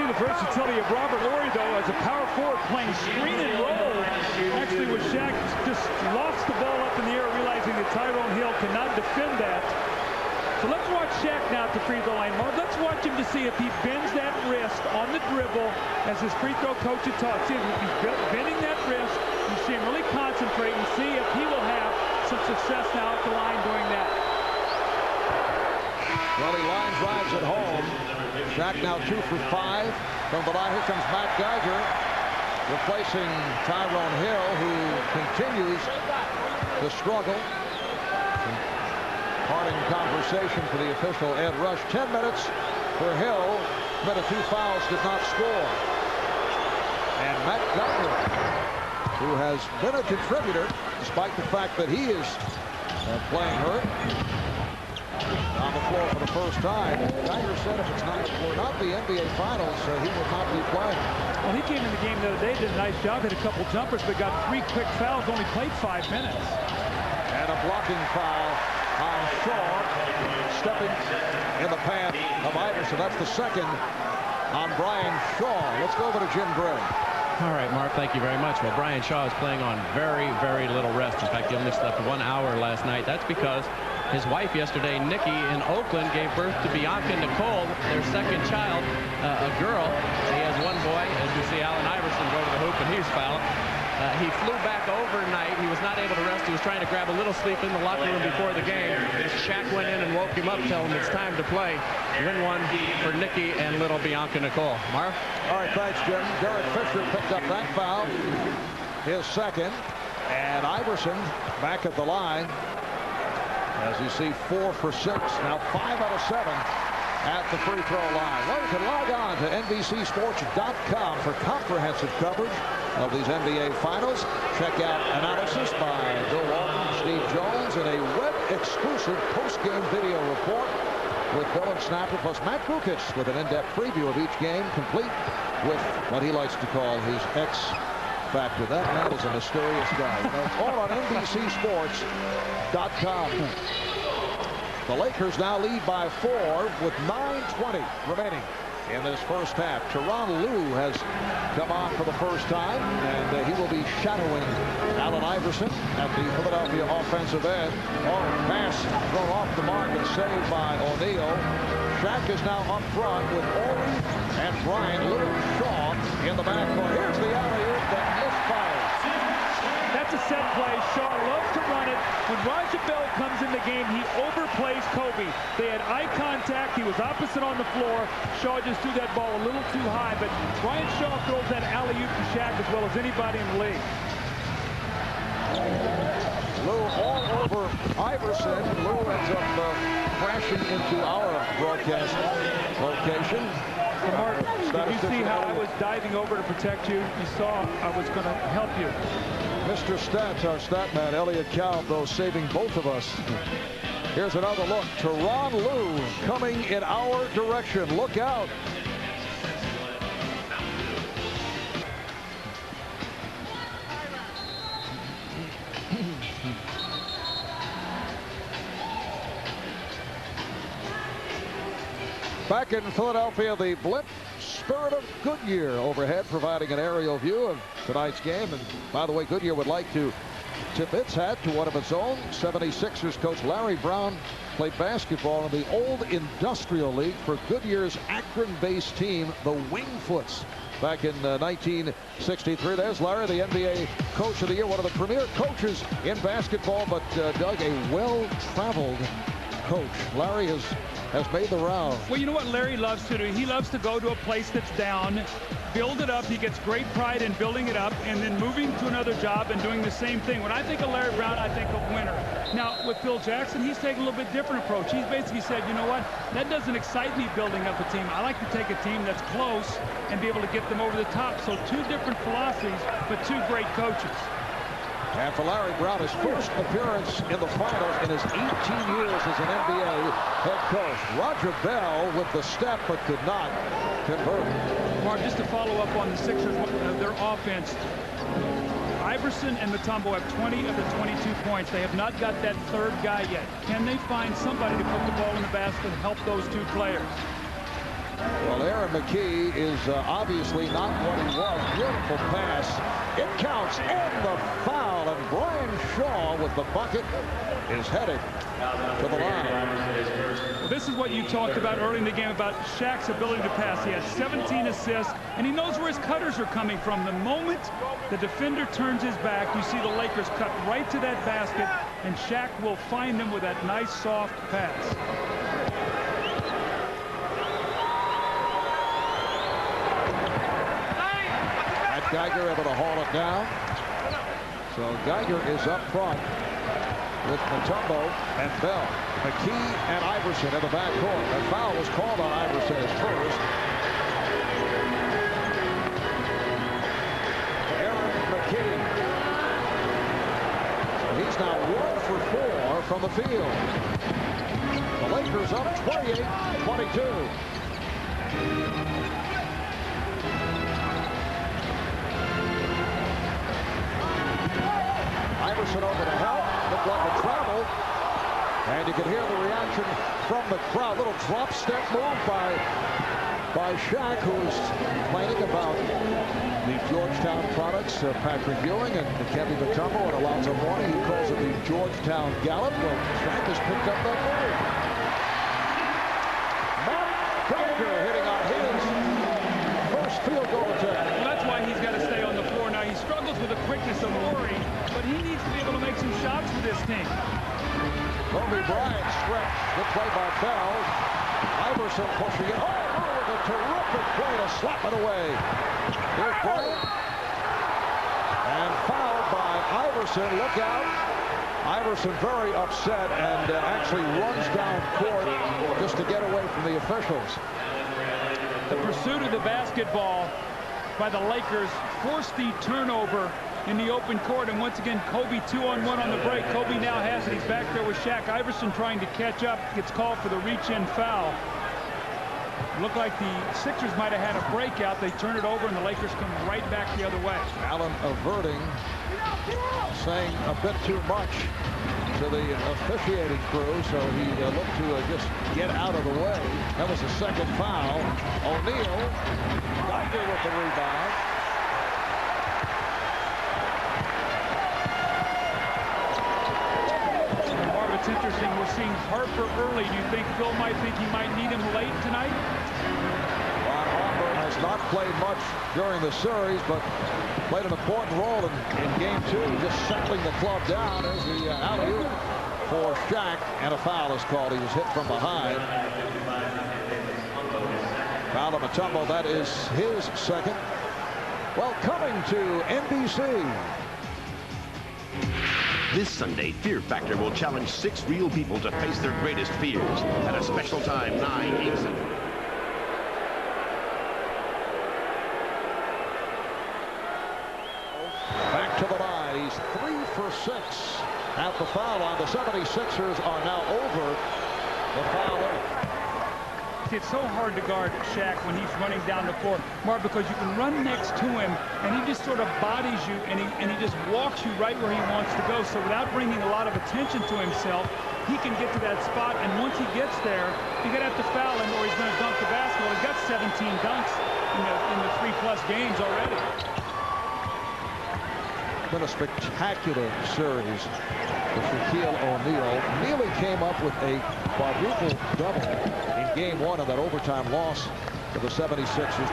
the versatility of Robert Horry, though, as a power forward playing screen and roll. Actually, with Shaq just lofts the ball up in the air, realizing that Tyrone Hill cannot defend that. So let's watch Shaq now at the free throw line. Marv, let's watch him to see if he bends that wrist on the dribble, as his free throw coach had taught. See if he's bending that wrist. You see him really concentrate and see if he will have some success now at the line doing that. Well, he line drives at home. Shaq now 2 for 5 from the line. Here comes Matt Geiger, replacing Tyrone Hill, who continues to struggle. Parting conversation for the official Ed Rush. 10 minutes for Hill. But 2 fouls, did not score. And Matt Geiger, who has been a contributor, despite the fact that he is playing hurt, on the floor for the first time. Geiger said if it's not the NBA Finals, he would not be playing. Well, he came in the game the other day, did a nice job, hit a couple jumpers, but got 3 quick fouls, only played 5 minutes. And a blocking foul on Shaw, stepping in the path of Iverson. That's the second on Brian Shaw. Let's go over to Jim Gray. All right, Mark, thank you very much. Well, Brian Shaw is playing on very, very little rest. In fact, he only slept 1 hour last night. That's because his wife yesterday, Nikki, in Oakland, gave birth to Bianca Nicole, their second child, a girl. He has 1 boy. As you see Allen Iverson go to the hoop, and he's fouled. He flew back overnight. He was not able to rest. He was trying to grab a little sleep in the locker room before the game. Shaq went in and woke him up, telling him it's time to play. Win 1 for Nikki and little Bianca Nicole. Marv? All right, thanks, Jim. Derek Fisher picked up that foul, his second. And Iverson back at the line. As you see, 4 for 6. Now 5 out of 7 at the free throw line. Well, you can log on to NBCSports.com for comprehensive coverage of these NBA Finals. Check out analysis by Bill Walton, Steve Jones, and a web-exclusive post-game video report with Bill and Snapper, plus Matt Kukic with an in-depth preview of each game, complete with what he likes to call his X factor. That man is a mysterious guy. You know, it's all on NBCSports.com. The Lakers now lead by 4 with 9:20 remaining in this first half. Tyronn Lue has come on for the first time, and he will be shadowing Allen Iverson at the Philadelphia offensive end. Pass thrown off the mark and saved by O'Neal. Shaq is now up front with Horry and Bryant. Lou Shaw in the backcourt. Here's the alley-oop that misfires. That's a set play. Shaw loves to run it. When Roger Bell comes in the game, he overplays Kobe. They had eye contact. He was opposite on the floor. Shaw just threw that ball a little too high, but Brian Shaw throws that alley-oop to Shaq as well as anybody in the league. Lou all over Iverson. Lou ends up crashing into our broadcast location. Mark, did you see how I was diving over to protect you? You saw I was going to help you. Mr. Stats, our stat man, Elliot Cow, though, saving both of us. Here's another look. Tyronn Lue coming in our direction. Look out. Back in Philadelphia, the Blimp Spirit of Goodyear overhead, providing an aerial view of tonight's game. And by the way, Goodyear would like to tip its hat to one of its own. 76ers coach Larry Brown played basketball in the old Industrial League for Goodyear's Akron-based team, the Wingfoots, back in 1963. There's Larry, the NBA Coach of the Year, one of the premier coaches in basketball, but Doug, a well-traveled coach. Larry has made the round. Well, you know what Larry loves to do? He loves to go to a place that's down, build it up. He gets great pride in building it up and then moving to another job and doing the same thing. When I think of Larry Brown, I think of winner. Now, with Phil Jackson, he's taken a little bit different approach. He's basically said, you know what? That doesn't excite me building up a team. I like to take a team that's close and be able to get them over the top. So 2 different philosophies, but 2 great coaches. And for Larry Brown, his first appearance in the finals in his 18 years as an NBA head coach. Roger Bell with the step, but could not convert. Mark, just to follow up on the Sixers, their offense, Iverson and Mutombo have 20 of the 22 points. They have not got that third guy yet. Can they find somebody to put the ball in the basket and help those 2 players? Well, Aaron McKee is obviously not what he was. Beautiful pass. It counts, and the foul, and Brian Shaw with the bucket is headed to the line. Well, this is what you talked about early in the game about Shaq's ability to pass. He has 17 assists, and he knows where his cutters are coming from. The moment the defender turns his back, you see the Lakers cut right to that basket, and Shaq will find them with that nice, soft pass. Geiger able to haul it down. So Geiger is up front with Mutombo and Bell. McKee and Iverson in the backcourt. A foul was called on Iverson at first. Aaron McKee. So he's now 1 for 4 from the field. The Lakers up 28-22. Iverson over to help. Looked like a travel. And you can hear the reaction from the crowd. Little drop step move by Shaq, who is complaining about the Georgetown products. Patrick Ewing and Kevin Mutombo and Alonzo Mourning. He calls it the Georgetown Gallop. Well, Shaq has picked up that move. Matt Geiger hitting on his first field goal attempt. Well, that's why he's got to stay on the floor now. He struggles with the quickness of Horry, but he needs to be able to make some shots for this team. Kobe Bryant stretch. Good play by Bell. Iverson pushing it. Oh, with a terrific play to slap it away. Here's Bryant. And fouled by Iverson. Look out. Iverson very upset and actually runs down court just to get away from the officials. The pursuit of the basketball by the Lakers forced the turnover in the open court, and once again Kobe 2-on-1 on the break. Kobe now has it. He's back there with Shaq. Iverson trying to catch up, gets called for the reach-in foul. It looked like the Sixers might have had a breakout. They turn it over and the Lakers come right back the other way. Allen averting, saying a bit too much to the officiating crew, so he looked to just get out of the way. That was the second foul. O'Neal, Geiger with the rebound. It's interesting. We're seeing Harper early. Do you think Phil might think he might need him late tonight? Harper has not played much during the series, but played an important role in game 2, just settling the club down. As the alley-oop for Shaq, and a foul is called. He was hit from behind. Foul to Mutombo. That is his second. Well, coming to NBC. This Sunday, Fear Factor will challenge 6 real people to face their greatest fears at a special time, 9 Eastern. Back to the line. He's 3 for 6 at the foul line. The 76ers are now over the foul line. It's so hard to guard Shaq when he's running down the floor, Mark, because you can run next to him and he just sort of bodies you and he just walks you right where he wants to go. So without bringing a lot of attention to himself, he can get to that spot, and once he gets there, you're going to have to foul him or he's going to dunk the basketball. He's got 17 dunks in the 3+ games already. Been a spectacular series for Shaquille O'Neal. Neely came up with a quadruple double in game 1 of that overtime loss to the 76ers.